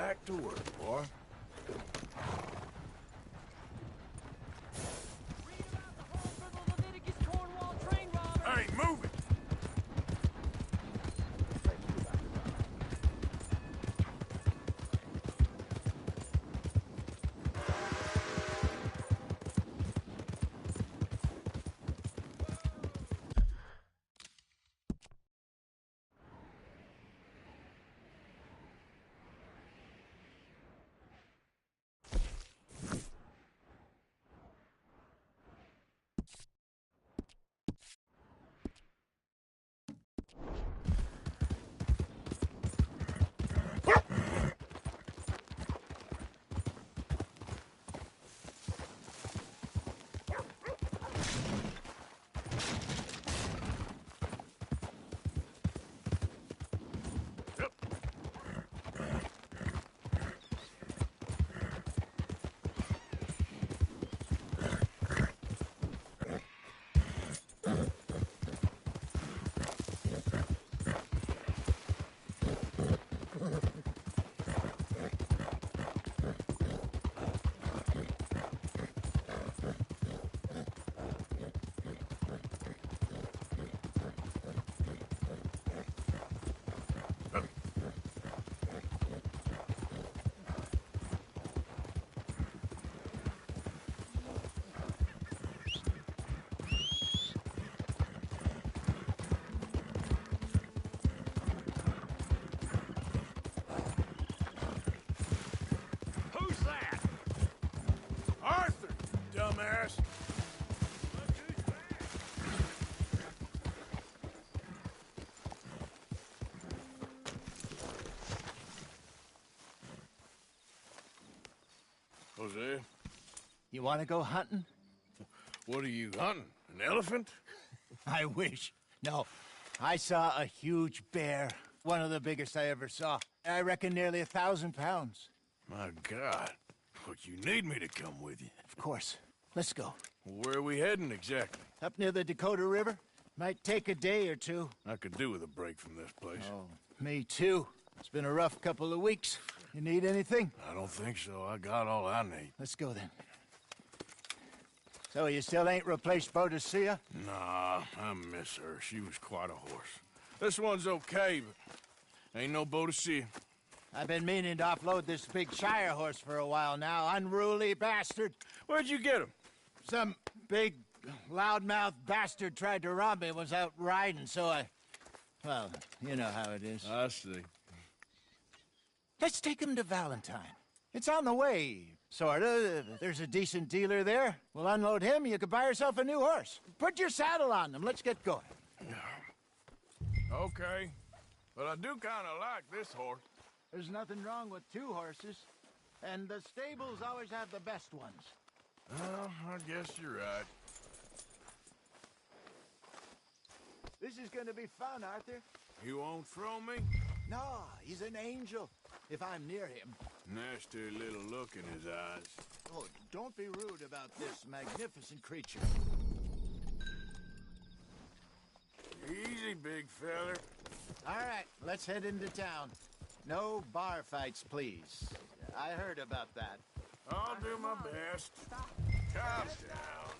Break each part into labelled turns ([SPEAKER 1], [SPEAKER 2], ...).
[SPEAKER 1] Back to work, boy.
[SPEAKER 2] Read about the whole for the Leviticus Cornwall train robbery.
[SPEAKER 1] Hey, move it!
[SPEAKER 2] Who's that?
[SPEAKER 1] Arthur, dumbass! Jose,
[SPEAKER 3] You want to go hunting?
[SPEAKER 1] what are you hunting? An elephant?
[SPEAKER 3] I wish. No, I saw a huge bear. One of the biggest I ever saw. I reckon nearly 1,000 pounds.
[SPEAKER 1] My God. But you need me to come with you.
[SPEAKER 3] Of course. Let's go.
[SPEAKER 1] Where are we heading exactly?
[SPEAKER 3] Up near the Dakota River. Might take a day or two.
[SPEAKER 1] I could do with a break from this place.
[SPEAKER 3] Oh, me too. It's been a rough couple of weeks. You need anything?
[SPEAKER 1] I don't think so. I got all I need.
[SPEAKER 3] Let's go then. So you still ain't replaced Boadicea?
[SPEAKER 1] Nah, I miss her. She was quite a horse. This one's okay, but ain't no Boadicea.
[SPEAKER 3] I've been meaning to offload this big Shire horse for a while now. Unruly bastard.
[SPEAKER 1] Where'd you get him?
[SPEAKER 3] Some big, loudmouth bastard tried to rob me, was out riding, so I... Well, you know how it is.
[SPEAKER 1] I see.
[SPEAKER 3] Let's take him to Valentine. It's on the way, sorta. There's a decent dealer there. We'll unload him, you could buy yourself a new horse. Put your saddle on him, let's get going.
[SPEAKER 1] Okay, but I do kind of like this horse.
[SPEAKER 3] There's nothing wrong with two horses, and the stables always have the best ones.
[SPEAKER 1] Well, I guess you're right.
[SPEAKER 3] This is gonna be fun, Arthur.
[SPEAKER 1] You won't throw me?
[SPEAKER 3] No, he's an angel, if I'm near him.
[SPEAKER 1] Nasty little look in his eyes.
[SPEAKER 3] Oh, don't be rude about this magnificent creature.
[SPEAKER 1] Easy, big feller.
[SPEAKER 3] All right, let's head into town. No bar fights, please. I heard about that.
[SPEAKER 1] I'll do my best. Calm down.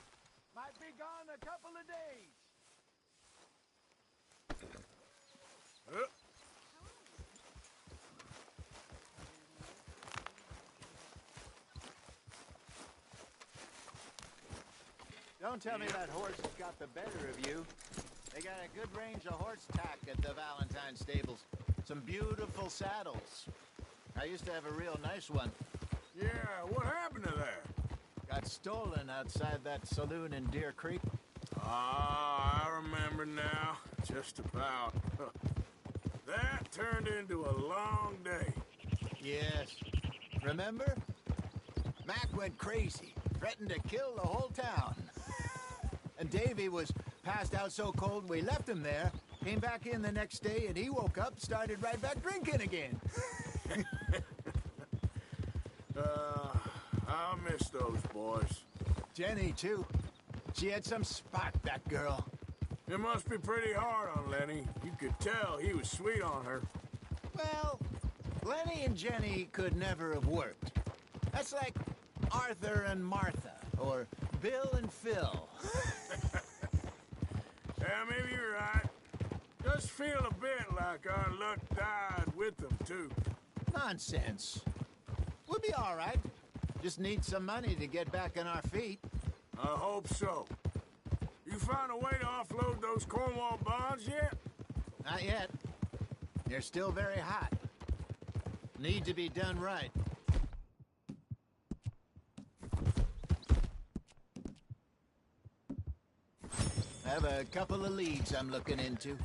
[SPEAKER 3] Might be gone a couple of days. Don't tell me that horse has got the better of you. They got a good range of horse tack at the Valentine stables. Some beautiful saddles. I used to have a real nice one.
[SPEAKER 1] Yeah, what happened to that?
[SPEAKER 3] Got stolen outside that saloon in Deer Creek.
[SPEAKER 1] Ah, I remember now. Just about. That turned into a long day.
[SPEAKER 3] Yes. Remember? Mac went crazy, threatened to kill the whole town. And Davy was passed out so cold we left him there, came back in the next day, and he woke up, started right back drinking again.
[SPEAKER 1] I miss those boys.
[SPEAKER 3] Jenny, too. She had some spark, that girl.
[SPEAKER 1] It must be pretty hard on Lenny. You could tell he was sweet on her.
[SPEAKER 3] Well, Lenny and Jenny could never have worked. That's like Arthur and Martha, or Bill and Phil.
[SPEAKER 1] Yeah, maybe you're right. Does feel a bit like our luck died with them, too.
[SPEAKER 3] Nonsense. We'll be all right. Just need some money to get back on our feet.
[SPEAKER 1] I hope so. You found a way to offload those Cornwall bonds yet?
[SPEAKER 3] Not yet. They're still very hot. Need to be done right. I have a couple of leads I'm looking into.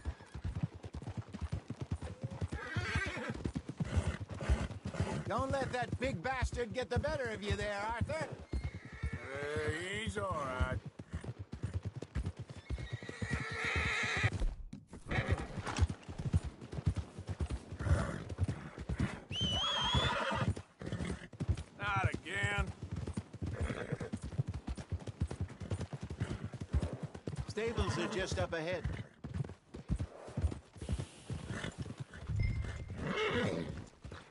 [SPEAKER 3] Don't let that big bastard get the better of you there, Arthur.
[SPEAKER 1] He's all right. Not again.
[SPEAKER 3] Stables are just up ahead.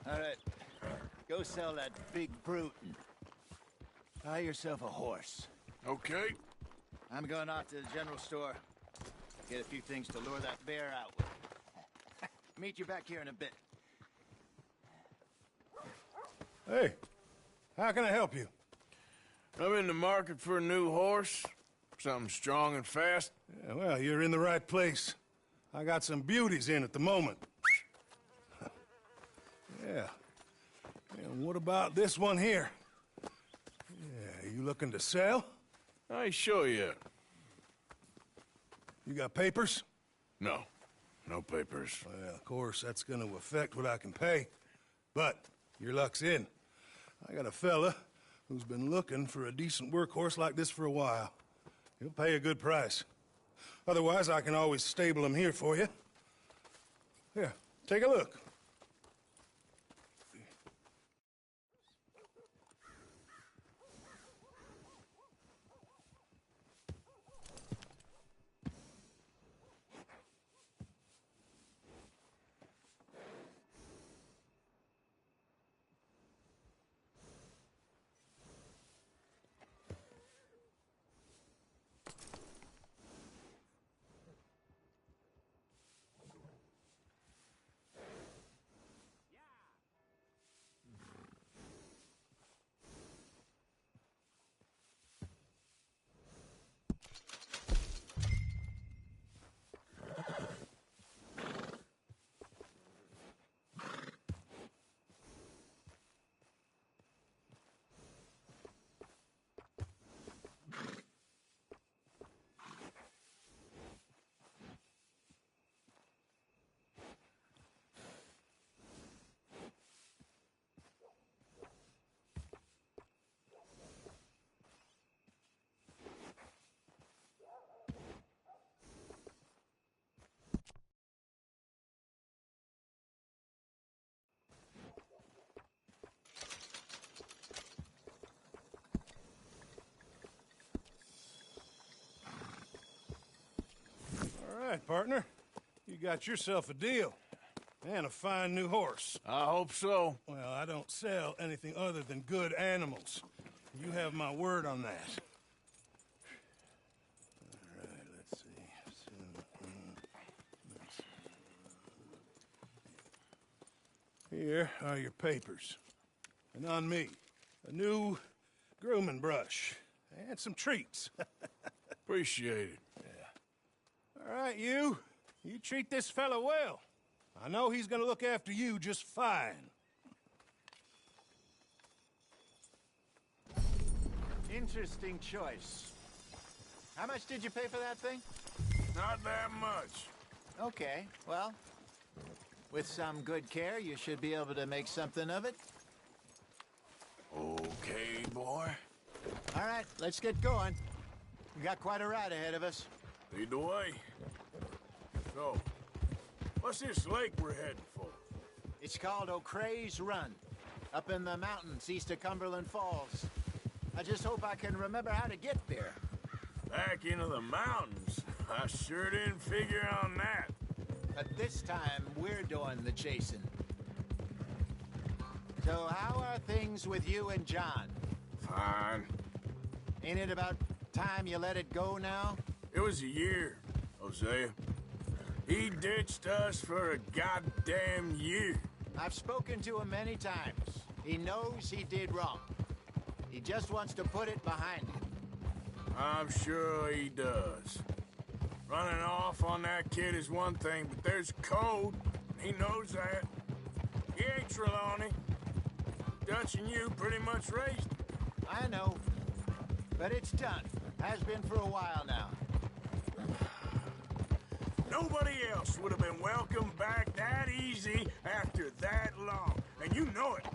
[SPEAKER 3] All right. Go sell that big brute and buy yourself a horse.
[SPEAKER 1] Okay.
[SPEAKER 3] I'm going off to the general store. Get a few things to lure that bear out with. Meet you back here in a bit.
[SPEAKER 4] Hey, how can I help you?
[SPEAKER 1] I'm in the market for a new horse. Something strong and fast.
[SPEAKER 4] Yeah, well, you're in the right place. I got some beauties in at the moment. Yeah. And what about this one here? Yeah, you looking to sell?
[SPEAKER 1] I show you.
[SPEAKER 4] You got papers?
[SPEAKER 1] No. No papers.
[SPEAKER 4] Well, of course, that's gonna affect what I can pay. But your luck's in. I got a fella who's been looking for a decent workhorse like this for a while. He'll pay a good price. Otherwise, I can always stable him here for you. Here, take a look. All right, partner. You got yourself a deal. And a fine new horse.
[SPEAKER 1] I hope so.
[SPEAKER 4] Well, I don't sell anything other than good animals. You have my word on that. All right, let's see. Here are your papers. And on me, a new grooming brush. And some treats.
[SPEAKER 1] Appreciate it.
[SPEAKER 4] All right, you. You treat this fella well. I know he's gonna look after you just fine.
[SPEAKER 3] Interesting choice. How much did you pay for that thing?
[SPEAKER 1] Not that much.
[SPEAKER 3] Okay, well, with some good care, you should be able to make something of it.
[SPEAKER 1] Okay, boy.
[SPEAKER 3] All right, let's get going. We got quite a ride ahead of us.
[SPEAKER 1] Lead the way. So, what's this lake we're heading for?
[SPEAKER 3] It's called O'Creagh's Run, up in the mountains east of Cumberland Falls. I just hope I can remember how to get there.
[SPEAKER 1] Back into the mountains? I sure didn't figure on that.
[SPEAKER 3] But this time, we're doing the chasing. So how are things with you and John?
[SPEAKER 1] Fine.
[SPEAKER 3] Ain't it about time you let it go now?
[SPEAKER 1] It was a year, Hosea. He ditched us for a goddamn year.
[SPEAKER 3] I've spoken to him many times. He knows he did wrong. He just wants to put it behind him.
[SPEAKER 1] I'm sure he does. Running off on that kid is one thing, but there's code. He knows that. He ain't Trelawney. Dutch and you pretty much raised him.
[SPEAKER 3] I know. But it's done. Has been for a while now.
[SPEAKER 1] Nobody else would have been welcomed back that easy after that long. And you know it.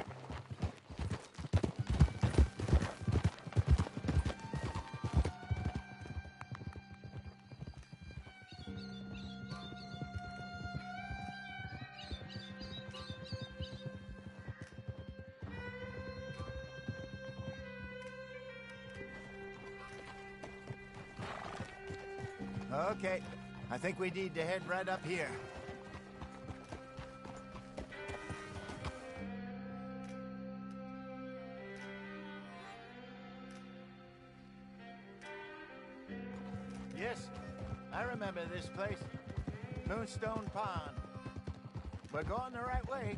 [SPEAKER 3] Okay. I think we need to head right up here. Yes, I remember this place. Moonstone Pond. We're going the right way.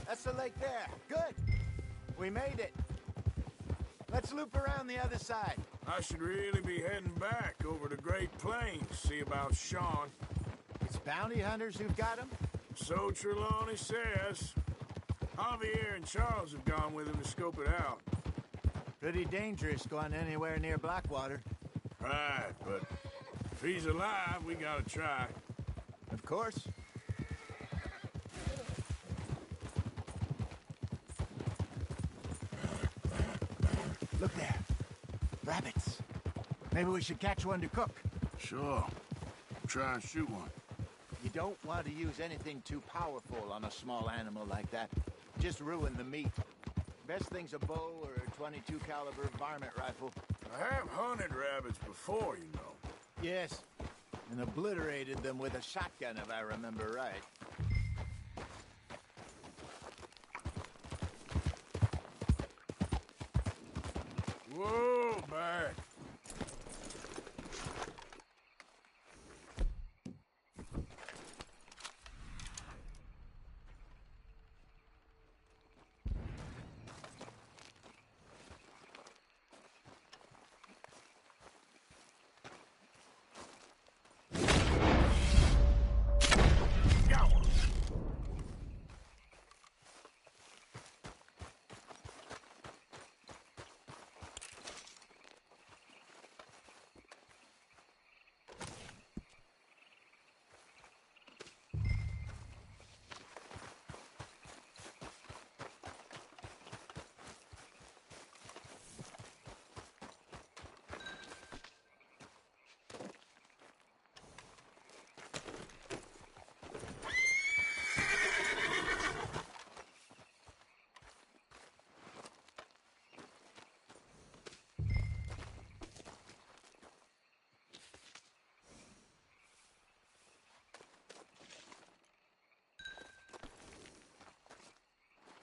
[SPEAKER 3] That's the lake there. Good. We made it. Let's loop around the other side.
[SPEAKER 1] I should really be heading back over the Great Plains, see about Sean.
[SPEAKER 3] It's bounty hunters who've got him?
[SPEAKER 1] So Trelawney says. Javier and Charles have gone with him to scope it out.
[SPEAKER 3] Pretty dangerous going anywhere near Blackwater.
[SPEAKER 1] Right, but if he's alive, we gotta try.
[SPEAKER 3] Of course. Look there. Rabbits. Maybe we should catch one to cook.
[SPEAKER 1] Sure. Try and shoot one.
[SPEAKER 3] You don't want to use anything too powerful on a small animal like that. Just ruin the meat. Best thing's a bow or a 22 caliber varmint rifle.
[SPEAKER 1] I have hunted rabbits before, you know.
[SPEAKER 3] Yes. And obliterated them with a shotgun, if I remember right.
[SPEAKER 1] Whoa, back.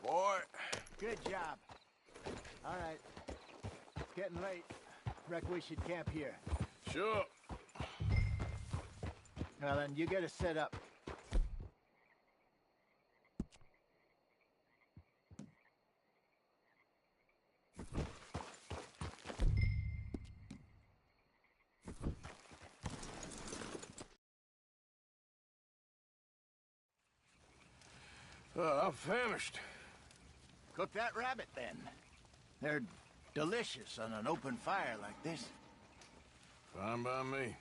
[SPEAKER 1] Boy.
[SPEAKER 3] Good job. All right. Getting late. Reckon we should camp here.
[SPEAKER 1] Sure.
[SPEAKER 3] Well, then, you get us set up.
[SPEAKER 1] I'm famished.
[SPEAKER 3] Cook that rabbit, then. They're delicious on an open fire like this.
[SPEAKER 1] Fine by me.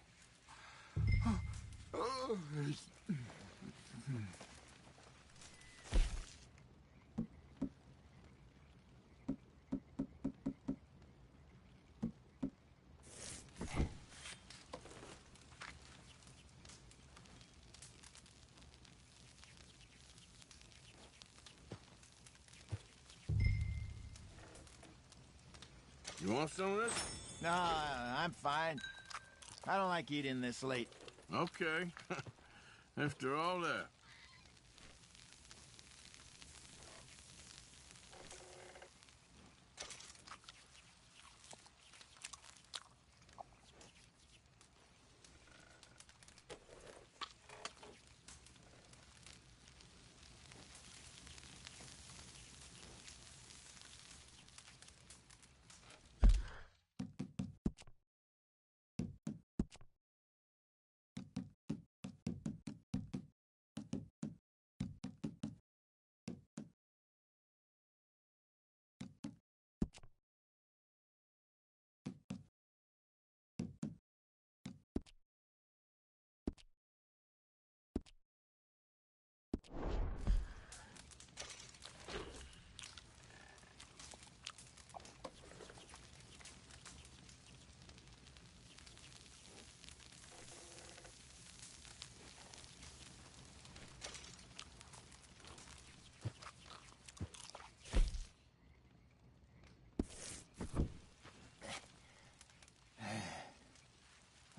[SPEAKER 1] You want some of this?
[SPEAKER 3] No, I'm fine. I don't like eating this late.
[SPEAKER 1] Okay. After all that.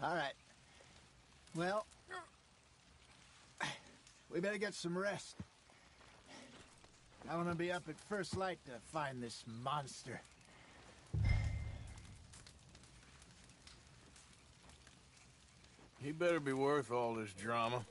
[SPEAKER 3] All right. Well, we better get some rest. I want to be up at first light to find this monster.
[SPEAKER 1] He better be worth all this drama.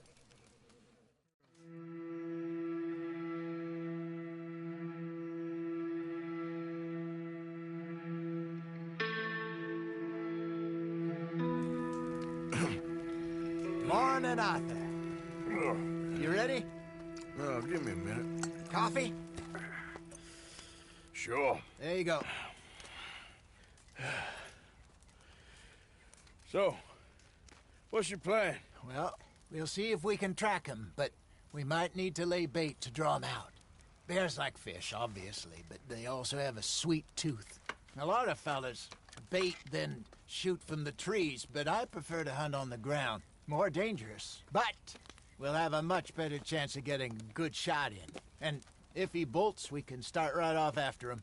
[SPEAKER 3] Morning, Arthur. You ready?
[SPEAKER 1] Oh, give me a minute.
[SPEAKER 3] Coffee?
[SPEAKER 1] Sure.
[SPEAKER 3] There you go.
[SPEAKER 1] So, what's your plan?
[SPEAKER 3] Well, we'll see if we can track him, but we might need to lay bait to draw him out. Bears like fish, obviously, but they also have a sweet tooth. A lot of fellas bait, then shoot from the trees, but I prefer to hunt on the ground. More dangerous, but we'll have a much better chance of getting a good shot in. And if he bolts, we can start right off after him.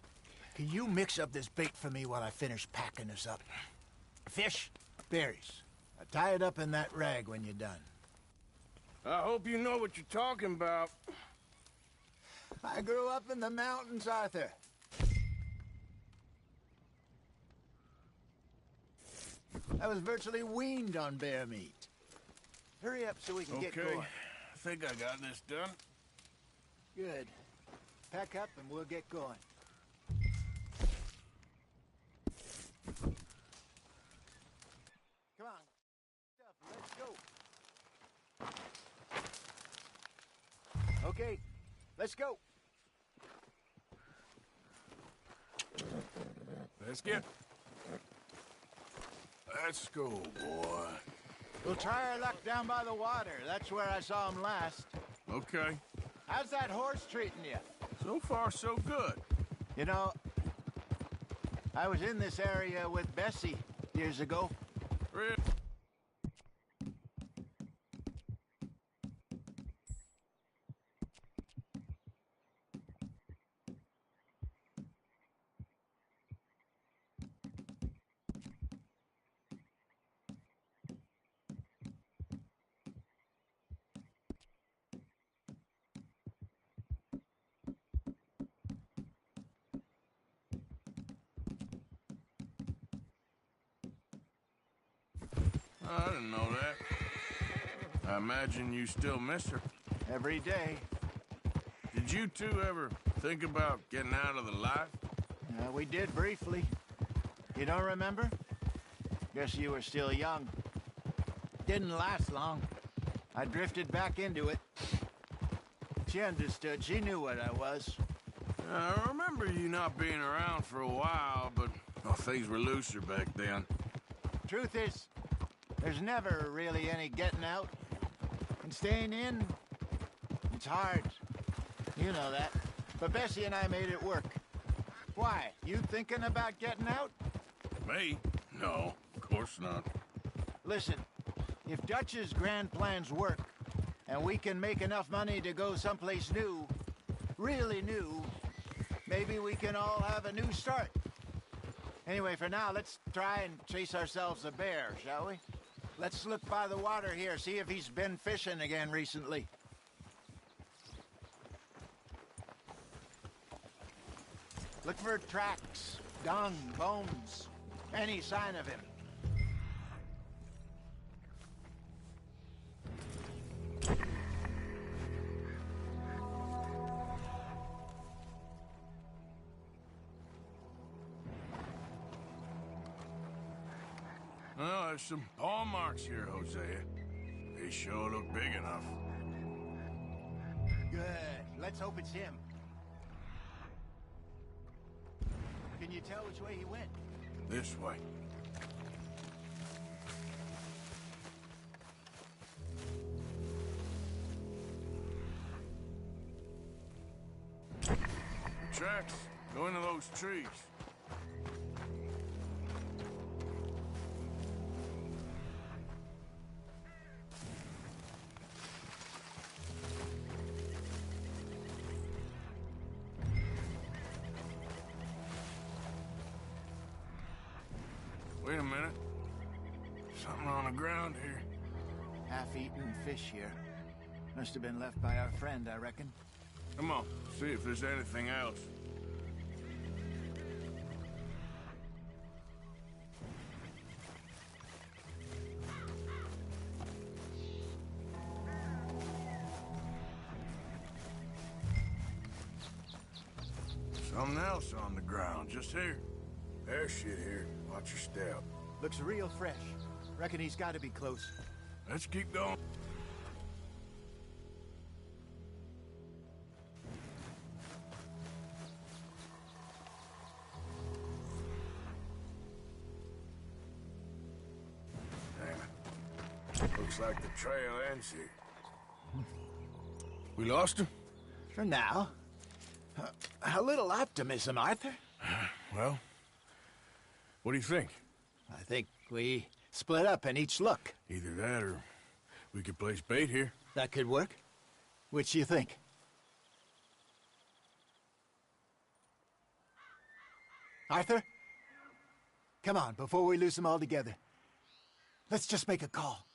[SPEAKER 3] Can you mix up this bait for me while I finish packing this up? Fish, berries. Tie it up in that rag when you're done.
[SPEAKER 1] I hope you know what you're talking about.
[SPEAKER 3] I grew up in the mountains, Arthur. I was virtually weaned on bear meat. Hurry up so we can get going.
[SPEAKER 1] I think I got this done.
[SPEAKER 3] Good. Pack up and we'll get going. Come on. Let's go. Okay, let's go.
[SPEAKER 1] Let's go, boy.
[SPEAKER 3] We'll try our luck down by the water. That's where I saw him last.
[SPEAKER 1] Okay.
[SPEAKER 3] How's that horse treating you?
[SPEAKER 1] So far, so good.
[SPEAKER 3] You know, I was in this area with Bessie years ago.
[SPEAKER 1] Really? I didn't know that. I imagine you still miss her.
[SPEAKER 3] Every day.
[SPEAKER 1] Did you two ever think about getting out of the life?
[SPEAKER 3] We did briefly. You don't remember? Guess you were still young. Didn't last long. I drifted back into it. She understood. She knew what I was.
[SPEAKER 1] I remember you not being around for a while, but things were looser back then.
[SPEAKER 3] Truth is, there's never really any getting out. And staying in, it's hard. You know that. But Bessie and I made it work. Why? You thinking about getting out?
[SPEAKER 1] Me? No, of course not.
[SPEAKER 3] Listen, if Dutch's grand plans work, and we can make enough money to go someplace new, really new, maybe we can all have a new start. Anyway, for now, let's try and chase ourselves a bear, shall we? Let's look by the water here, see if he's been fishing again recently. Look for tracks, dung, bones, any sign of him.
[SPEAKER 1] Well, there's some paw marks here, Hosea. They sure look big enough.
[SPEAKER 3] Good. Let's hope it's him. Can you tell which way he went?
[SPEAKER 1] This way. Tracks. Go into those trees. Wait a minute. Something on the ground here.
[SPEAKER 3] Half-eaten fish here. Must have been left by our friend, I reckon.
[SPEAKER 1] Come on, see if there's anything else. Something else on the ground, just here. There's shit here. Watch your step.
[SPEAKER 3] Looks real fresh. Reckon he's got to be close.
[SPEAKER 1] Let's keep going. Damn it. Looks like the trail ends here. We lost him?
[SPEAKER 3] For now. A little optimism, Arthur.
[SPEAKER 1] Well, what do you think?
[SPEAKER 3] I think we split up and each look.
[SPEAKER 1] Either that or we could place bait here.
[SPEAKER 3] That could work. Which do you think? Arthur? Come on, before we lose them all together. Let's just make a call.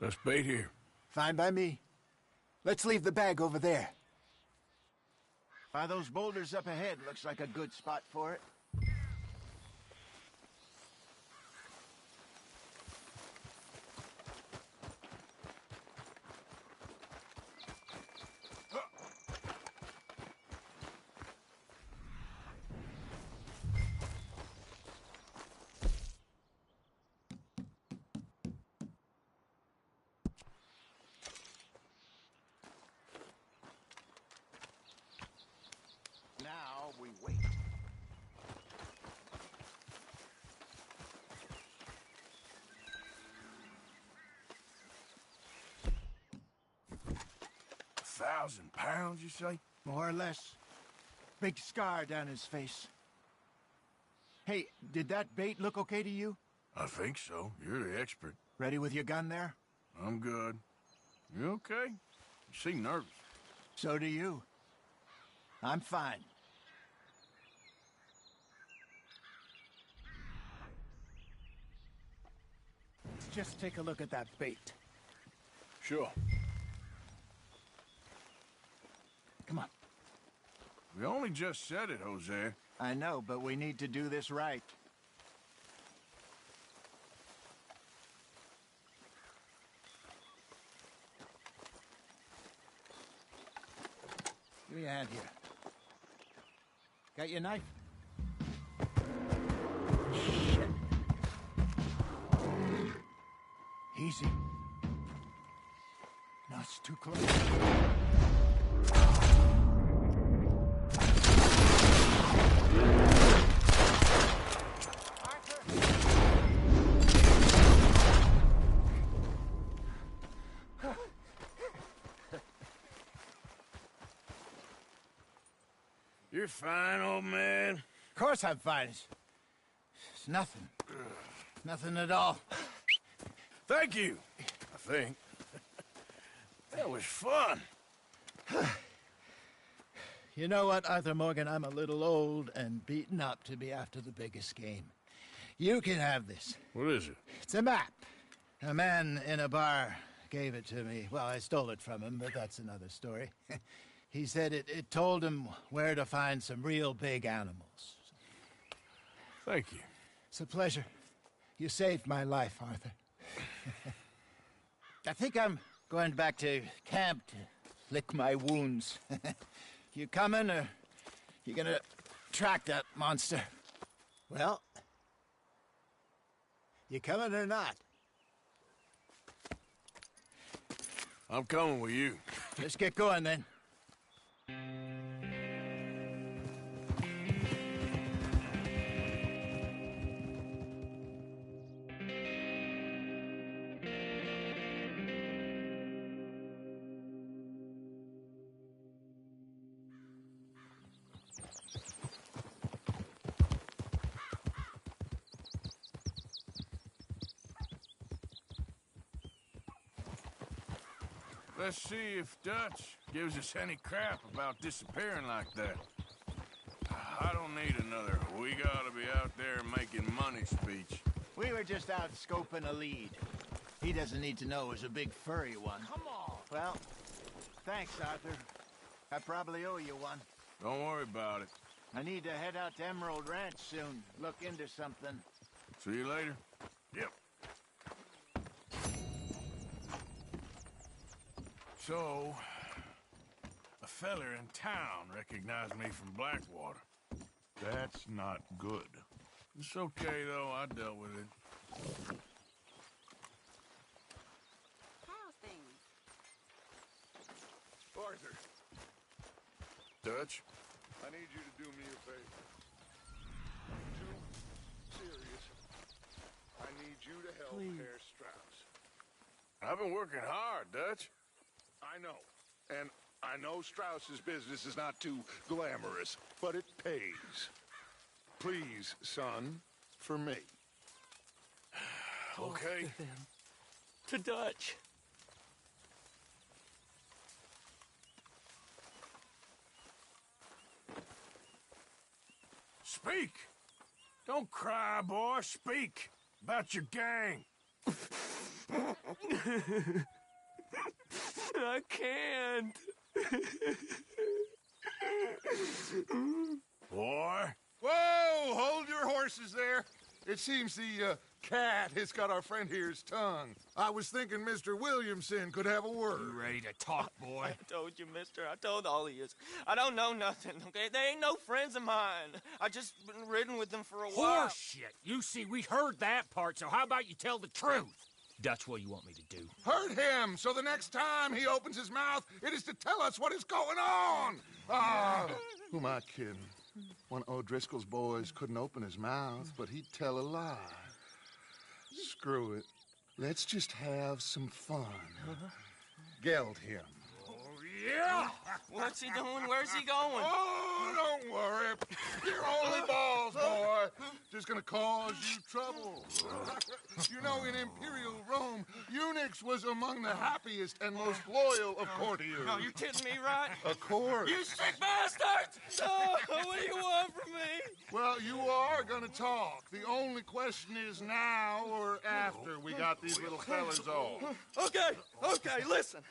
[SPEAKER 1] Let's bait here.
[SPEAKER 3] Fine by me. Let's leave the bag over there. By those boulders up ahead, looks like a good spot for it. Now we wait.
[SPEAKER 1] £1,000, you say?
[SPEAKER 3] More or less. Big scar down his face. Hey, did that bait look okay to you?
[SPEAKER 1] I think so. You're the expert.
[SPEAKER 3] Ready with your gun there?
[SPEAKER 1] I'm good. You okay? You seem nervous.
[SPEAKER 3] So do you. I'm fine. Let's just take a look at that bait.
[SPEAKER 1] Sure.
[SPEAKER 3] Come on.
[SPEAKER 1] We only just said it, Jose.
[SPEAKER 3] I know, but we need to do this right. Give me a hand here. Got your knife? Shit. Easy. No, it's too close.
[SPEAKER 1] You're fine, old man.
[SPEAKER 3] Of course I'm fine. It's nothing. Nothing at all.
[SPEAKER 1] Thank you, I think. That was fun.
[SPEAKER 3] You know what, Arthur Morgan? I'm a little old and beaten up to be after the biggest game. You can have this.
[SPEAKER 1] What is it?
[SPEAKER 3] It's a map. A man in a bar gave it to me. Well, I stole it from him, but that's another story. He said it told him where to find some real big animals.
[SPEAKER 1] Thank you.
[SPEAKER 3] It's a pleasure. You saved my life, Arthur. I think I'm going back to camp to lick my wounds. You coming, or you gonna track that monster? Well, you coming or not?
[SPEAKER 1] I'm coming with you.
[SPEAKER 3] Let's get going, then.
[SPEAKER 1] Let's see if Dutch gives us any crap about disappearing like that. I don't need another "we gotta be out there making money" speech.
[SPEAKER 3] We were just out scoping a lead. He doesn't need to know it was a big furry one.
[SPEAKER 2] Come on.
[SPEAKER 3] Well, thanks, Arthur. I probably owe you one.
[SPEAKER 1] Don't worry about it.
[SPEAKER 3] I need to head out to Emerald Ranch soon. Look into something.
[SPEAKER 1] See you later. Yep. So, a feller in town recognized me from Blackwater. That's not good. It's okay, though. I dealt with it.
[SPEAKER 2] How's things?
[SPEAKER 5] Arthur,
[SPEAKER 1] Dutch?
[SPEAKER 5] I need you to do me a favor. Too serious. I need you to help Herr Strauss.
[SPEAKER 1] I've been working hard, Dutch.
[SPEAKER 5] I know. And I know Strauss's business is not too glamorous, but it pays. Please, son, for me.
[SPEAKER 1] Okay.
[SPEAKER 2] To Dutch.
[SPEAKER 1] Speak! Don't cry, boy. Speak about your gang.
[SPEAKER 2] I can't.
[SPEAKER 1] Boy.
[SPEAKER 5] Whoa! Hold your horses there. It seems the cat has got our friend here's tongue. I was thinking Mr. Williamson could have a word.
[SPEAKER 6] Ready to talk, boy?
[SPEAKER 2] I told you, mister. I told all of you. I don't know nothing, okay? They ain't no friends of mine. I just been ridden with them for a while.
[SPEAKER 6] Horse shit. You see, we heard that part, so how about you tell the truth? Dutch, what do you want me to do?
[SPEAKER 5] Hurt him, so the next time he opens his mouth, it is to tell us what is going on. Ah, who am I kidding? One of O'Driscoll's boys couldn't open his mouth, but he'd tell a lie. Screw it. Let's just have some fun. Geld him.
[SPEAKER 1] Yeah!
[SPEAKER 2] What's he doing? Where's he going?
[SPEAKER 5] Oh, don't worry. You're only balls, boy. Just gonna cause you trouble. You know, in Imperial Rome, eunuchs was among the happiest and most loyal of courtiers.
[SPEAKER 2] No, you kidding me, right?
[SPEAKER 5] Of course.
[SPEAKER 2] You sick bastards! Oh, what do you want from me?
[SPEAKER 5] Well, you are gonna talk. The only question is now or after we got these little fellas off.
[SPEAKER 2] Okay, listen.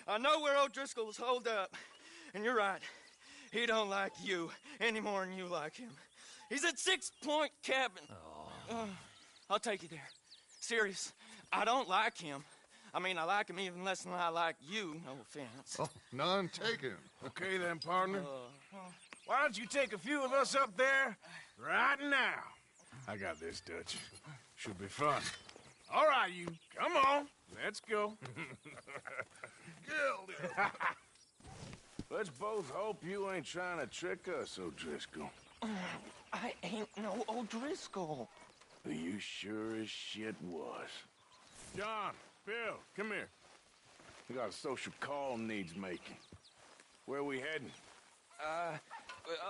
[SPEAKER 2] I know where O'Driscoll's holed up, and you're right. He don't like you any more than you like him. He's at 6 Point Cabin. I'll take you there. Serious, I don't like him. I mean, I like him even less than I like you, no offense.
[SPEAKER 5] Oh, none taken.
[SPEAKER 1] Okay then, partner. Why don't you take a few of us up there right now? I got this, Dutch. Should be fun. All right, you. Come on. Let's go. Let's both hope you ain't trying to trick us, O'Driscoll.
[SPEAKER 2] I ain't no O'Driscoll.
[SPEAKER 1] You sure as shit was. John, Bill, come here. We got a social call needs making. Where we heading?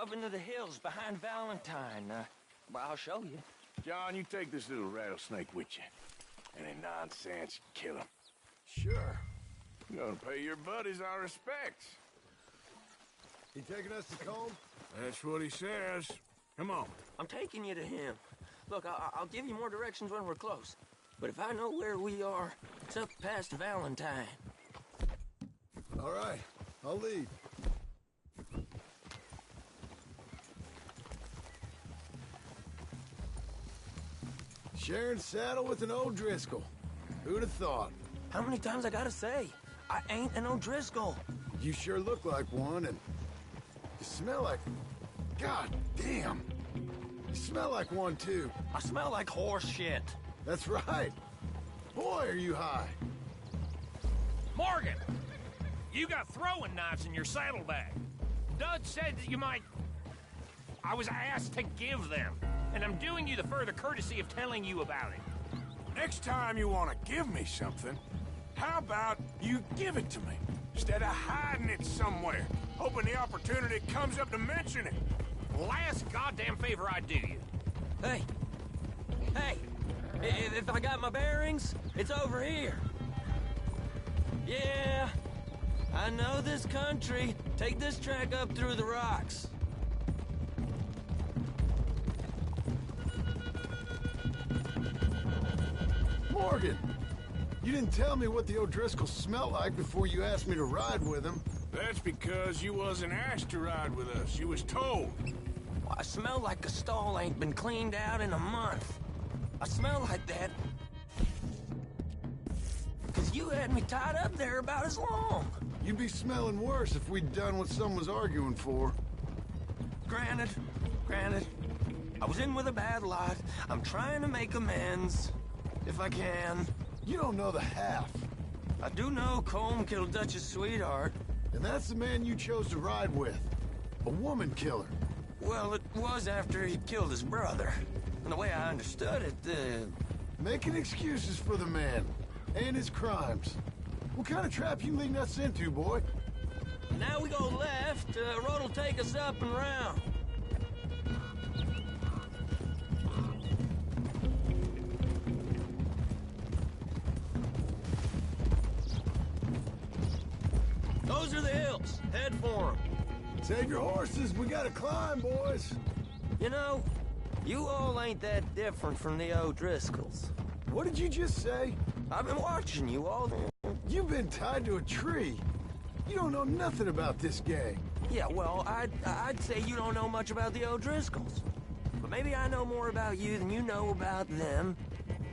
[SPEAKER 2] Up into the hills behind Valentine. Well, I'll show you.
[SPEAKER 1] John, you take this little rattlesnake with you. Any nonsense, kill him.
[SPEAKER 5] Sure.
[SPEAKER 1] You're gonna pay your buddies our respects.
[SPEAKER 7] He taking us to Combe?
[SPEAKER 1] That's what he says. Come on.
[SPEAKER 2] I'm taking you to him. Look, I'll give you more directions when we're close. But if I know where we are, it's up past Valentine.
[SPEAKER 7] All right, I'll lead. Sharing saddle with an O'Driscoll. Who'd have thought?
[SPEAKER 2] How many times I gotta say? I ain't an O'Driscoll.
[SPEAKER 7] You sure look like one, and you smell like... God damn! You smell like one, too.
[SPEAKER 2] I smell like horse shit.
[SPEAKER 7] That's right. Boy, are you high.
[SPEAKER 6] Morgan! You got throwing knives in your saddlebag. Dud said that you might... I was asked to give them, and I'm doing you the further courtesy of telling you about it.
[SPEAKER 1] Next time you want to give me something, how about you give it to me, instead of hiding it somewhere, hoping the opportunity comes up to mention it?
[SPEAKER 6] Last goddamn favor I do you.
[SPEAKER 2] Hey! Hey! If I got my bearings, it's over here. Yeah, I know this country. Take this track up through the rocks.
[SPEAKER 7] Morgan! You didn't tell me what the O'Driscoll smelled like before you asked me to ride with him.
[SPEAKER 1] That's because you wasn't asked to ride with us. You was told.
[SPEAKER 2] I smell like a stall ain't been cleaned out in a month. I smell like that because you had me tied up there about as long.
[SPEAKER 7] You'd be smelling worse if we'd done what someone's arguing for.
[SPEAKER 2] Granted. I was in with a bad lot. I'm trying to make amends, if I can.
[SPEAKER 7] You don't know the half.
[SPEAKER 2] I do know Colm killed Dutch's sweetheart.
[SPEAKER 7] And that's the man you chose to ride with. A woman killer.
[SPEAKER 2] Well, it was after he killed his brother. And the way I understood it,
[SPEAKER 7] Making excuses for the man. And his crimes. What kind of trap you leading us into, boy?
[SPEAKER 2] now we go left. Road'll take us up and round. Those are the hills. Head for them.
[SPEAKER 7] Save your horses. We gotta climb, boys.
[SPEAKER 2] You know, you all ain't that different from the O'Driscolls.
[SPEAKER 7] What did you just say?
[SPEAKER 2] I've been watching you all.
[SPEAKER 7] You've been tied to a tree. You don't know nothing about this gang.
[SPEAKER 2] Yeah, well, I'd say you don't know much about the O'Driscolls. But maybe I know more about you than you know about them.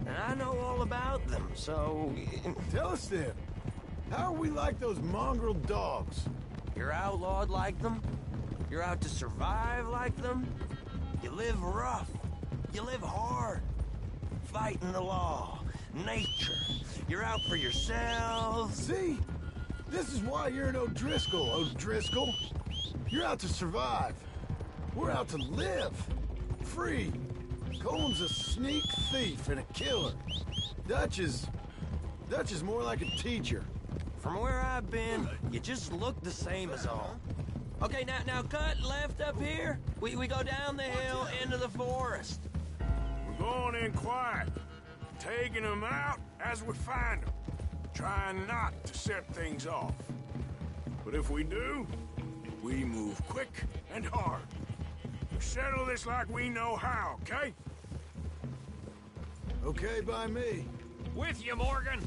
[SPEAKER 2] And I know all about them, so...
[SPEAKER 7] Tell us then. How are we like those mongrel dogs?
[SPEAKER 2] You're outlawed like them. You're out to survive like them. You live rough. You live hard. Fighting the law. Nature. You're out for yourselves.
[SPEAKER 7] See? This is why you're an O'Driscoll, O'Driscoll. You're out to survive. We're out to live. Free. Cole's a sneak thief and a killer. Dutch is more like a teacher.
[SPEAKER 2] From where I've been, you just look the same as all. Okay, now cut left up here. We go down the hill into the forest.
[SPEAKER 1] We're going in quiet, taking them out as we find them, trying not to set things off. But if we do, we move quick and hard. We settle this like we know how, okay?
[SPEAKER 7] Okay by me.
[SPEAKER 6] With you, Morgan.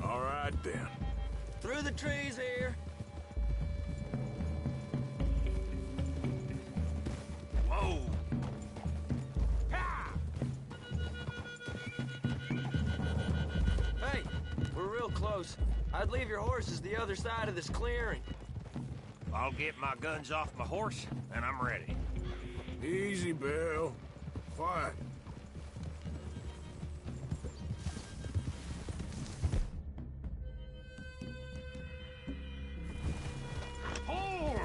[SPEAKER 1] All right, then.
[SPEAKER 2] Through the trees here.
[SPEAKER 6] Whoa. Ha!
[SPEAKER 2] Hey, we're real close. I'd leave your horses the other side of this clearing.
[SPEAKER 6] I'll get my guns off my horse, and I'm ready.
[SPEAKER 1] Easy, Bill. Quiet.
[SPEAKER 6] Hold!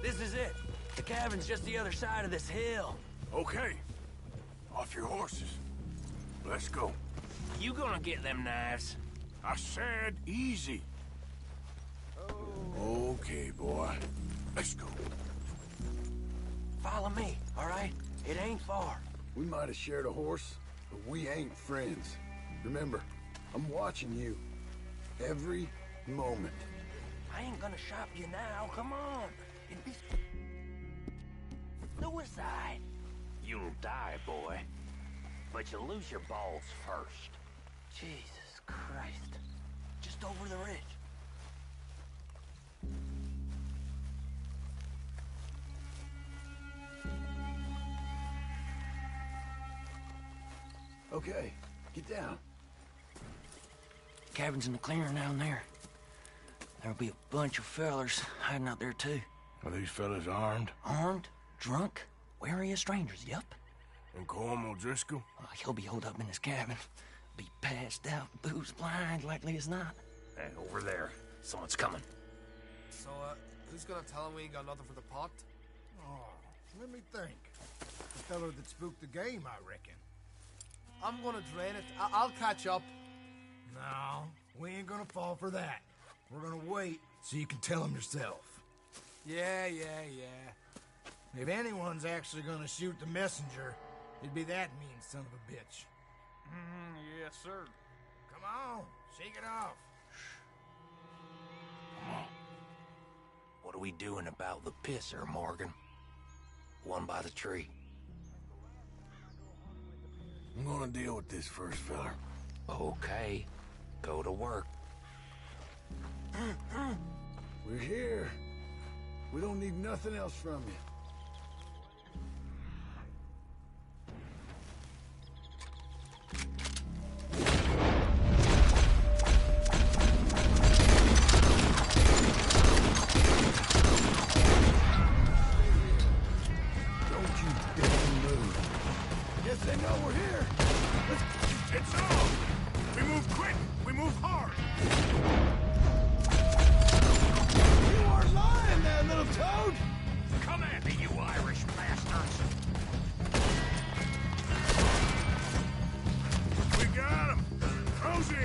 [SPEAKER 2] This is it. The cabin's just the other side of this hill.
[SPEAKER 1] Okay. Off your horses. Let's go.
[SPEAKER 6] You gonna get them knives?
[SPEAKER 1] I said easy. Okay, boy. Let's go.
[SPEAKER 2] Follow me, all right? It ain't far.
[SPEAKER 7] We might have shared a horse, but we ain't friends. Remember, I'm watching you. Every moment.
[SPEAKER 2] I ain't gonna shop you now, come on.
[SPEAKER 8] Suicide. You'll die, boy. But you'll lose your balls first.
[SPEAKER 2] Jesus Christ. Just over the ridge.
[SPEAKER 7] Okay, get down.
[SPEAKER 2] Cabin's in the clearing down there. There'll be a bunch of fellers hiding out there, too.
[SPEAKER 1] Are these fellas armed?
[SPEAKER 2] Armed? Drunk? Wary of strangers, yup.
[SPEAKER 1] And Colm O'Driscoll?
[SPEAKER 2] He'll be holed up in his cabin. Be passed out, booze blind, likely as not.
[SPEAKER 6] Hey, over there. Someone's coming.
[SPEAKER 9] So, who's gonna tell him we ain't got nothing for the pot?
[SPEAKER 7] Oh, let me think. The feller that spooked the game, I reckon.
[SPEAKER 9] I'm gonna drain it. I'll catch up.
[SPEAKER 7] No, we ain't gonna fall for that. We're gonna wait so you can tell him yourself. Yeah. If anyone's actually gonna shoot the messenger, it'd be that mean son of a bitch.
[SPEAKER 6] Yes, sir.
[SPEAKER 7] Come on, shake it off.
[SPEAKER 8] What are we doing about the pisser, Morgan? One by the tree.
[SPEAKER 1] I'm gonna deal with this first, fella.
[SPEAKER 8] Okay. Go to work.
[SPEAKER 7] We're here. We don't need nothing else from you.
[SPEAKER 1] It's on! We move quick! We move hard!
[SPEAKER 7] You aren't lying there, little toad!
[SPEAKER 6] Come at me, you Irish bastards!
[SPEAKER 1] We got him! Close in!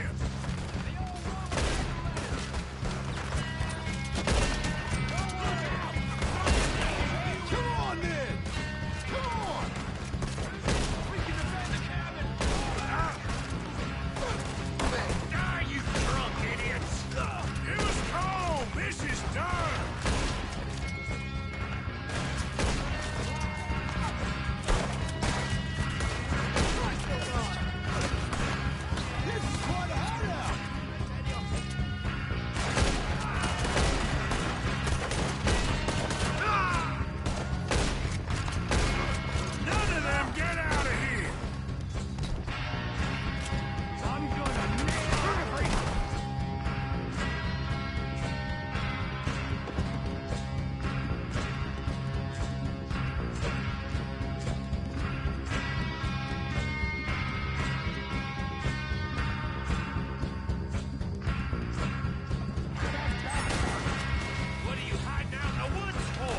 [SPEAKER 7] Come on, then! Come on!
[SPEAKER 6] We can defend the cabin! Die, you drunk idiots!
[SPEAKER 1] It was cold! This is done!
[SPEAKER 7] This is quite a hideout!
[SPEAKER 1] None of them get out of here!
[SPEAKER 6] I'm gonna nail every... What are you hiding out in the woods for?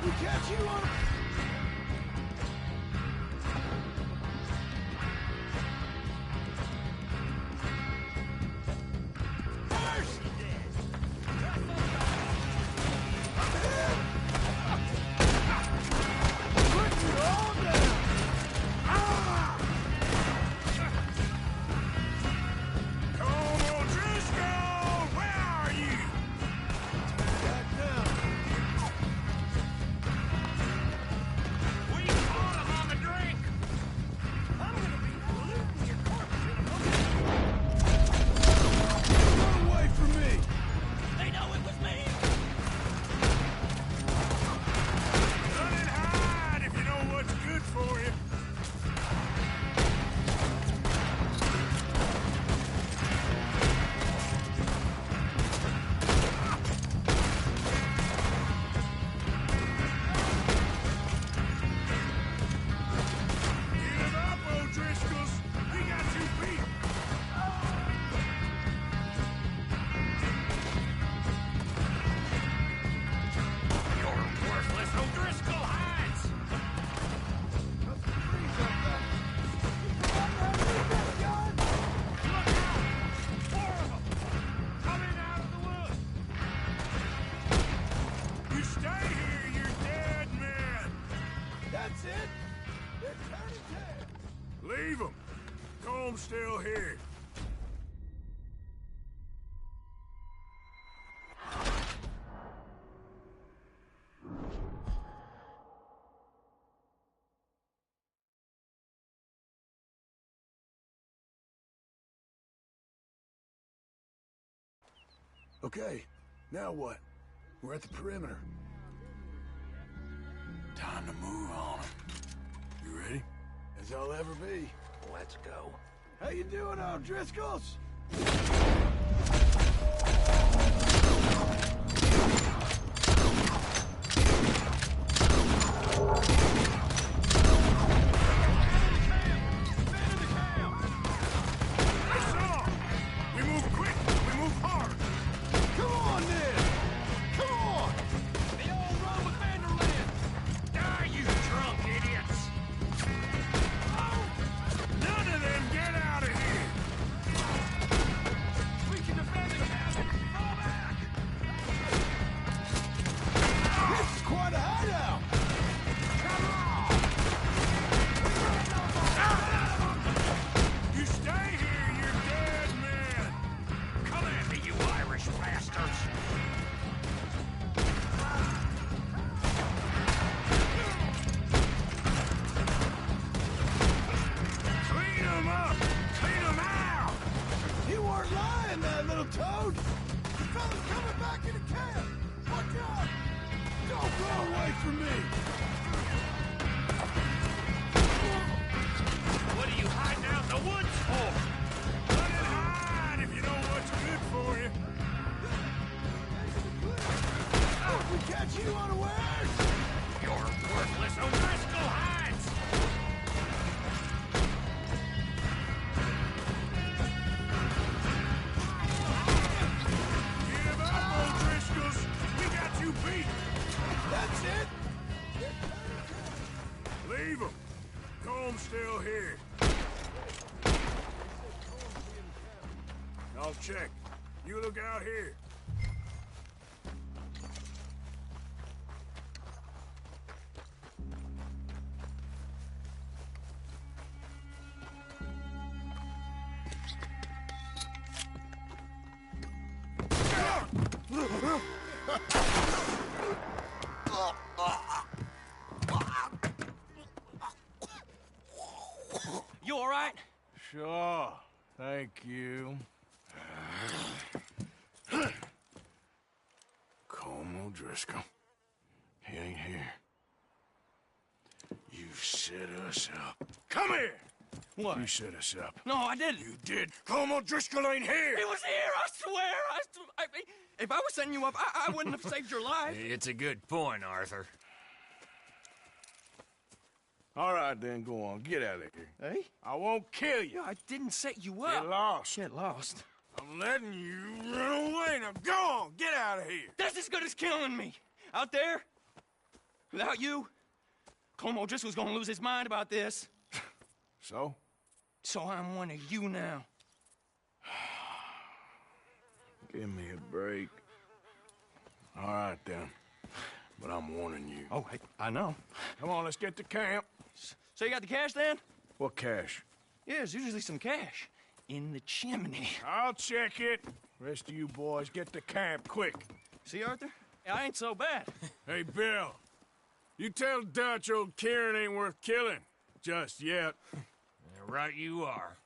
[SPEAKER 7] We catch you on a... First! Put you all down!
[SPEAKER 1] Colm O'Driscoll! Where are you?
[SPEAKER 7] Back down.
[SPEAKER 6] We caught him on the drink! I'm gonna be looting your corpse in a moment!
[SPEAKER 7] Run away from me!
[SPEAKER 6] They know it was me!
[SPEAKER 1] Run and hide if you know what's good for you. Get him up, O'Driscolls! We got you beat!
[SPEAKER 6] You're worthless O'Driscoll hides! Look out! 4 of them! Coming out of the woods!
[SPEAKER 1] You stay here, you dead man!
[SPEAKER 7] That's it! They're turning tails!
[SPEAKER 1] Leave him! Colm's still here.
[SPEAKER 7] Okay, now what? We're at the perimeter.
[SPEAKER 1] Time to move on 'em. You ready?
[SPEAKER 7] As I'll ever be.
[SPEAKER 8] Let's go.
[SPEAKER 7] How you doing, O'Driscolls?
[SPEAKER 1] We move quick. We move hard.
[SPEAKER 7] Come on, then! Come on!
[SPEAKER 6] The old run with Vanderland! Die, you drunk idiots!
[SPEAKER 1] None of them get out of here.
[SPEAKER 6] We can defend the castle! Fall back!
[SPEAKER 7] This is quite a hideout!
[SPEAKER 1] You stay here, you're dead men.
[SPEAKER 6] Come at me, you Irish bastards!
[SPEAKER 1] Clean them up. Clean them out.
[SPEAKER 7] You weren't lying, that little toad! The fella's coming back into camp! Watch out! Don't go away from me!
[SPEAKER 6] What are you hiding out in the woods for?
[SPEAKER 1] Run and hide if you know what's good for you.
[SPEAKER 7] If we catch you unawares!
[SPEAKER 6] You're worthless O'Driscoll hides!
[SPEAKER 1] Give up, O'Driscolls. We got you beat.
[SPEAKER 7] That's it!
[SPEAKER 1] Leave them. Comb's still here. I'll check. You look out here.
[SPEAKER 2] You all right?
[SPEAKER 1] Sure. Thank you. Colm O'Driscoll. He ain't here. You set us up. Come here!
[SPEAKER 2] What?
[SPEAKER 1] You set us up.
[SPEAKER 2] No, I didn't.
[SPEAKER 1] You did. Colm O'Driscoll ain't here!
[SPEAKER 2] He was here, I swear! If I was setting you up, I wouldn't have saved your life.
[SPEAKER 6] It's a good point, Arthur.
[SPEAKER 1] All right, then, go on. Get out of here.
[SPEAKER 2] Hey?
[SPEAKER 1] I won't kill you.
[SPEAKER 2] Yeah, I didn't set you up.
[SPEAKER 1] Get lost.
[SPEAKER 2] Get lost.
[SPEAKER 1] I'm letting you run away. Now go on. Get out of here.
[SPEAKER 2] That's as good as killing me. Out there, without you, Colm O'Driscoll's gonna lose his mind about this.
[SPEAKER 1] So?
[SPEAKER 2] So I'm one of you now.
[SPEAKER 1] Give me a break. All right, then. But I'm warning you.
[SPEAKER 2] Oh, I know.
[SPEAKER 1] Come on, let's get to camp.
[SPEAKER 2] So you got the cash then?
[SPEAKER 1] What cash?
[SPEAKER 2] Yeah, there's usually some cash in the chimney.
[SPEAKER 1] I'll check it. Rest of you boys, get to camp quick.
[SPEAKER 2] See, Arthur? I ain't so bad.
[SPEAKER 1] Hey, Bill. You tell Dutch old Kieran ain't worth killing. Just yet.
[SPEAKER 6] Right you are.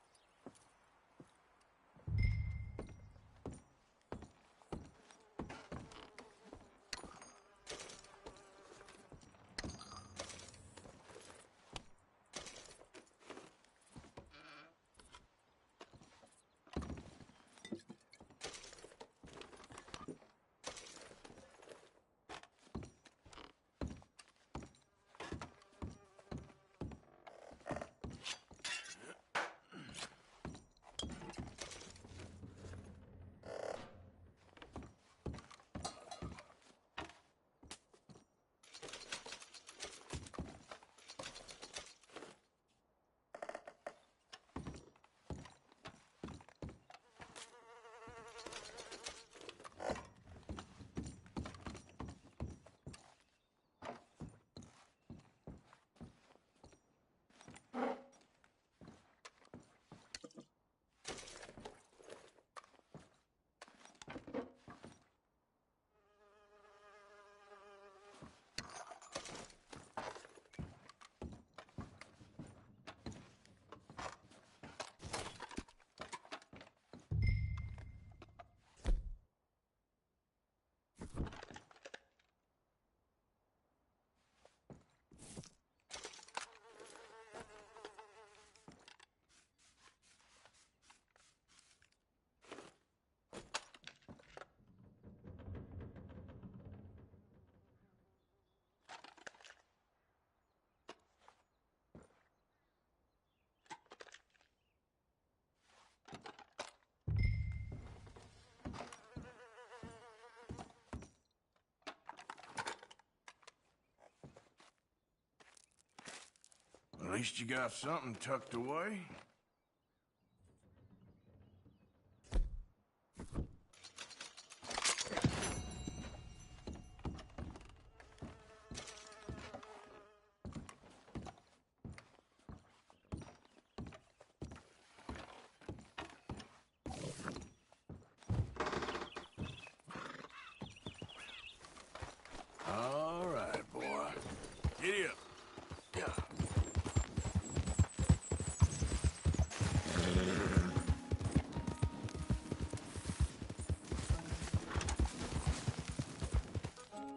[SPEAKER 1] least you got something tucked away. All right, boy. Giddy up. Yeah.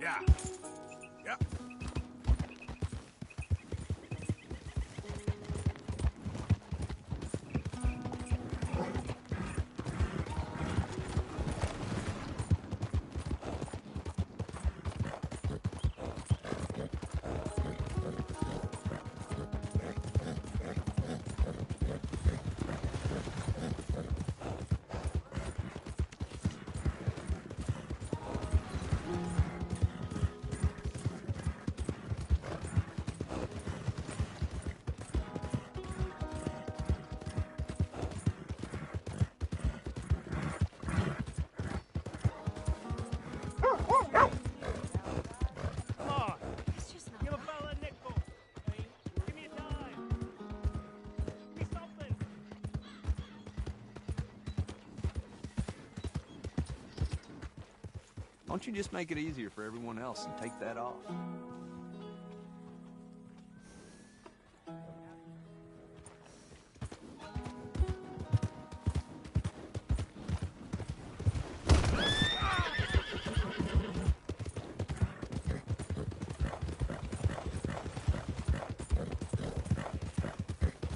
[SPEAKER 1] Yeah. Yep.
[SPEAKER 6] Come on. Give a fella a nickel. Hey, give me a dime. Give me something.
[SPEAKER 10] Why don't you just make it easier for everyone else and take that off?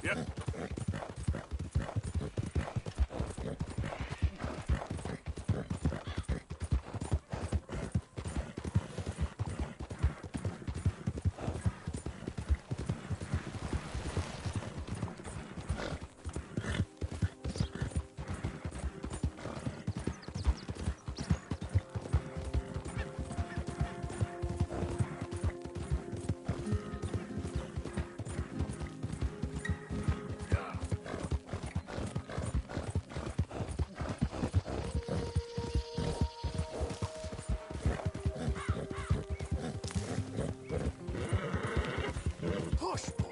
[SPEAKER 1] Yep. Push, boy.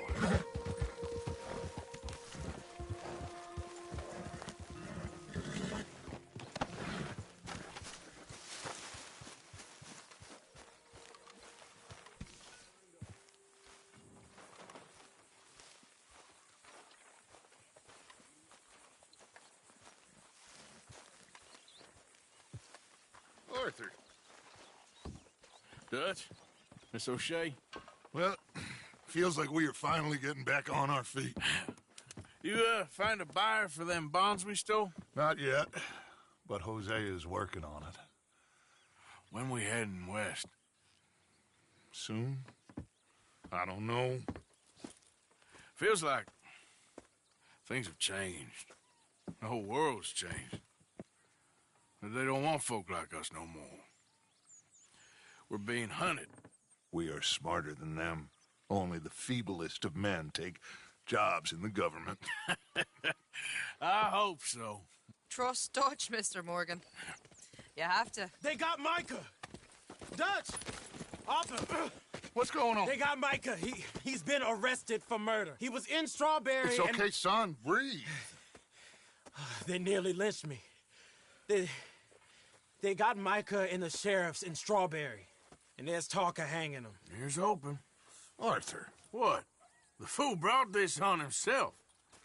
[SPEAKER 5] Arthur.
[SPEAKER 1] Dutch? Miss O'Shea?
[SPEAKER 5] Well, feels like we are finally getting back on our feet.
[SPEAKER 1] You, find a buyer for them bonds we stole?
[SPEAKER 5] Not yet, but Jose is working on it.
[SPEAKER 1] When we heading west?
[SPEAKER 5] Soon? I don't know.
[SPEAKER 1] Feels like things have changed. The whole world's changed. They don't want folk like us no more. We're being hunted.
[SPEAKER 5] We are smarter than them. Only the feeblest of men take jobs in the government.
[SPEAKER 1] I hope so.
[SPEAKER 11] Trust Dutch, Mr. Morgan. You have to.
[SPEAKER 12] They got Micah! Dutch! Arthur!
[SPEAKER 5] What's going on?
[SPEAKER 12] They got Micah. He's been arrested for murder. He was in Strawberry.
[SPEAKER 5] It's okay, son. Breathe.
[SPEAKER 12] They nearly lynched me. They got Micah and the sheriffs in Strawberry. And there's talk of hanging him.
[SPEAKER 1] Here's hoping.
[SPEAKER 5] Arthur.
[SPEAKER 1] What? The fool brought this on himself.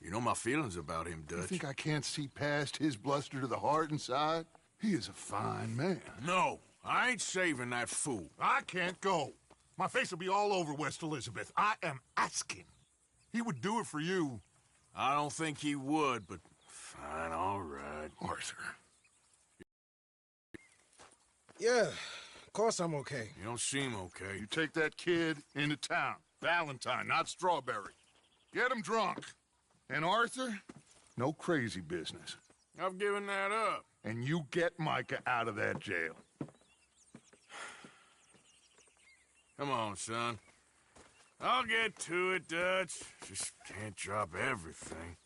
[SPEAKER 1] You know my feelings about him, Dutch.
[SPEAKER 5] You think I can't see past his bluster to the heart inside? He is a fine man.
[SPEAKER 1] No, I ain't saving that fool.
[SPEAKER 5] I can't go. My face will be all over West Elizabeth. I am asking. He would do it for you.
[SPEAKER 1] I don't think he would, but fine, all right.
[SPEAKER 5] Arthur.
[SPEAKER 7] Yeah, of course I'm okay.
[SPEAKER 1] You don't seem okay.
[SPEAKER 5] You take that kid into town. Valentine, not Strawberry. Get him drunk. And Arthur, no crazy business.
[SPEAKER 1] I've given that up.
[SPEAKER 5] And you get Micah out of that jail.
[SPEAKER 1] Come on, son. I'll get to it, Dutch. Just can't drop everything.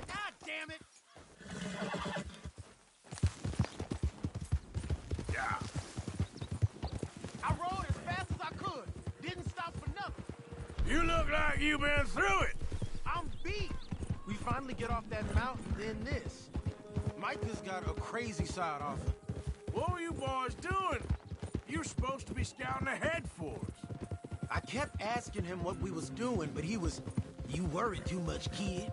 [SPEAKER 7] God damn it!
[SPEAKER 1] Yeah.
[SPEAKER 7] I rode as fast as I could. Didn't stop for nothing.
[SPEAKER 1] You look like you've been through it.
[SPEAKER 12] I'm beat. We finally get off that mountain, then this. Micah's got a crazy side off.
[SPEAKER 1] What were you boys doing? You were supposed to be scouting ahead for us.
[SPEAKER 12] I kept asking him what we was doing, but he was, "You worry too much, kid.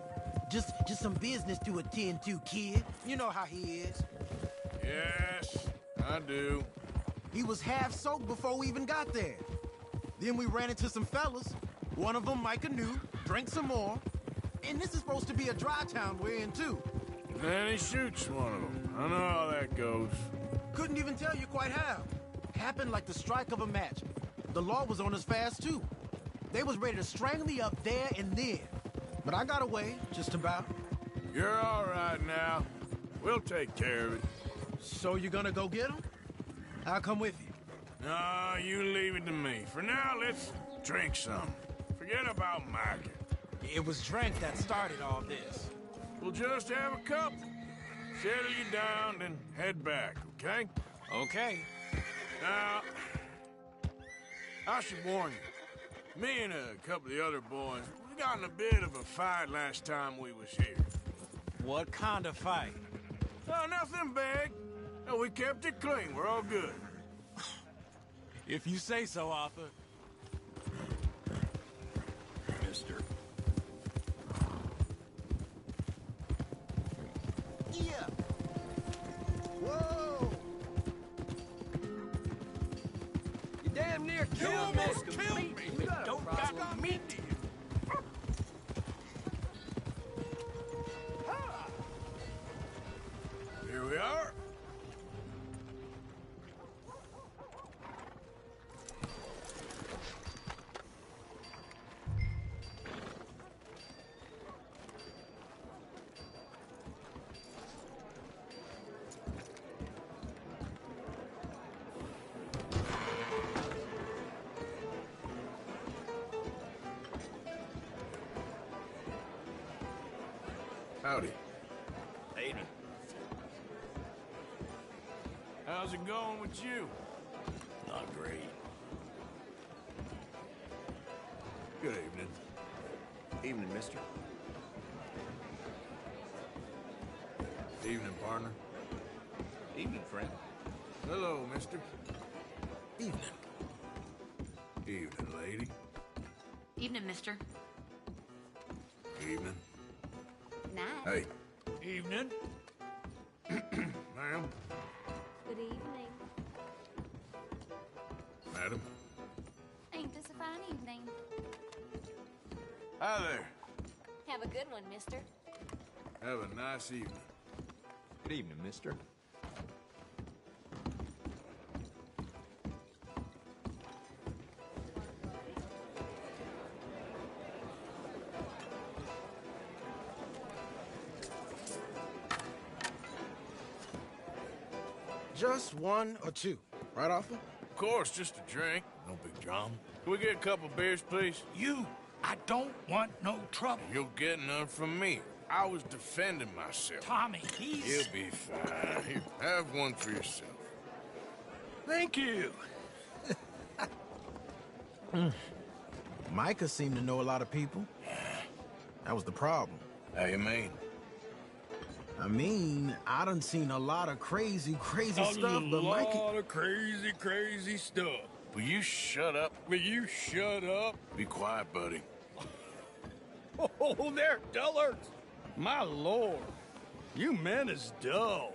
[SPEAKER 12] Just some business to attend to, kid." You know how he is.
[SPEAKER 1] Yes, I do.
[SPEAKER 12] He was half soaked before we even got there. Then we ran into some fellas. One of them Micah knew, drank some more. And this is supposed to be a dry town we're in, too.
[SPEAKER 1] Then he shoots one of them. I know how that goes.
[SPEAKER 12] Couldn't even tell you quite how. Happened like the strike of a match. The law was on us fast, too. They was ready to strangle me up there and then. But I got away, just about.
[SPEAKER 1] You're all right now. We'll take care of it.
[SPEAKER 12] So you're gonna go get him? I'll come with you.
[SPEAKER 1] No, you leave it to me. For now, let's drink some. Forget about Micah.
[SPEAKER 12] It was drink that started all this.
[SPEAKER 1] We'll just have a couple. Settle you down, then head back, okay?
[SPEAKER 12] Okay.
[SPEAKER 1] Now, I should warn you. Me and a couple of the other boys, we got in a bit of a fight last time we was here.
[SPEAKER 12] What kind of fight?
[SPEAKER 1] Oh, nothing big. No, we kept it clean. We're all good.
[SPEAKER 12] If you say so, Arthur.
[SPEAKER 8] Mister.
[SPEAKER 7] Yeah. Whoa!
[SPEAKER 6] You damn near killed me.
[SPEAKER 7] You got a
[SPEAKER 6] Don't
[SPEAKER 7] problem.
[SPEAKER 6] got me.
[SPEAKER 1] Here we are. Howdy.
[SPEAKER 8] Aiden.
[SPEAKER 1] How's it going with you?
[SPEAKER 8] Not great.
[SPEAKER 1] Good evening.
[SPEAKER 10] Evening, mister.
[SPEAKER 1] Evening, partner.
[SPEAKER 10] Evening, friend.
[SPEAKER 1] Hello, mister.
[SPEAKER 12] Evening.
[SPEAKER 1] Evening, lady.
[SPEAKER 13] Evening, mister.
[SPEAKER 1] Evening.
[SPEAKER 13] Night.
[SPEAKER 1] Hey.
[SPEAKER 6] Evening.
[SPEAKER 1] Ma'am.
[SPEAKER 13] Good evening.
[SPEAKER 1] Madam.
[SPEAKER 13] Ain't this a fine evening?
[SPEAKER 1] Hi there.
[SPEAKER 13] Have a good one, mister.
[SPEAKER 1] Have a nice evening.
[SPEAKER 10] Good evening, mister.
[SPEAKER 12] Just one or two. Right, Arthur?
[SPEAKER 1] Of course, just a drink. No big drama. Can we get a couple beers, please?
[SPEAKER 6] I don't want no trouble.
[SPEAKER 1] You'll get none from me. I was defending myself.
[SPEAKER 6] Tommy, he's...
[SPEAKER 1] You'll be fine. Here, have one for yourself.
[SPEAKER 6] Thank you.
[SPEAKER 12] Micah seemed to know a lot of people. That was the problem.
[SPEAKER 1] How you mean?
[SPEAKER 12] I mean, I done seen a lot of crazy stuff, but Micah...
[SPEAKER 1] of crazy stuff. Will you shut up? Will you shut up? Be quiet, buddy.
[SPEAKER 14] Oh, they're dullards. My lord, you men is dull.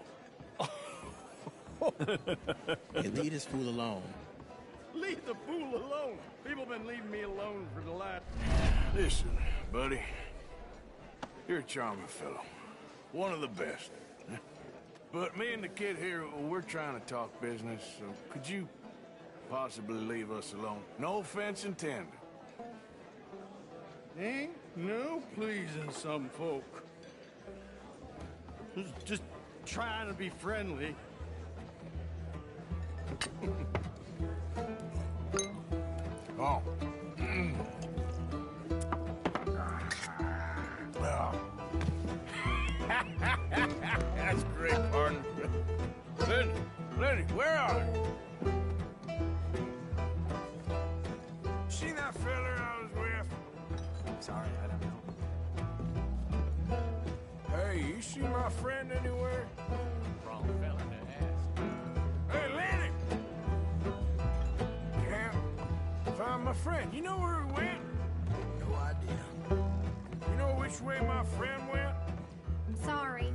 [SPEAKER 12] Hey, leave this fool alone.
[SPEAKER 14] Leave the fool alone. People been leaving me alone for the last...
[SPEAKER 1] Listen, buddy. You're a charming fellow. One of the best. But me and the kid here, we're trying to talk business, so could you possibly leave us alone? No offense intended.
[SPEAKER 14] Ain't no pleasing some folk. Just trying to be friendly.
[SPEAKER 1] Oh. Well. That's great, partner. Lenny, where are you? Seen that fella I was with?
[SPEAKER 8] Sorry, I don't know.
[SPEAKER 1] Hey, you see my friend anywhere?
[SPEAKER 8] Wrong fella to ask.
[SPEAKER 1] Hey, Lenny! Can't find my friend. You know where he went?
[SPEAKER 7] No idea.
[SPEAKER 1] You know which way my friend went?
[SPEAKER 13] Sorry.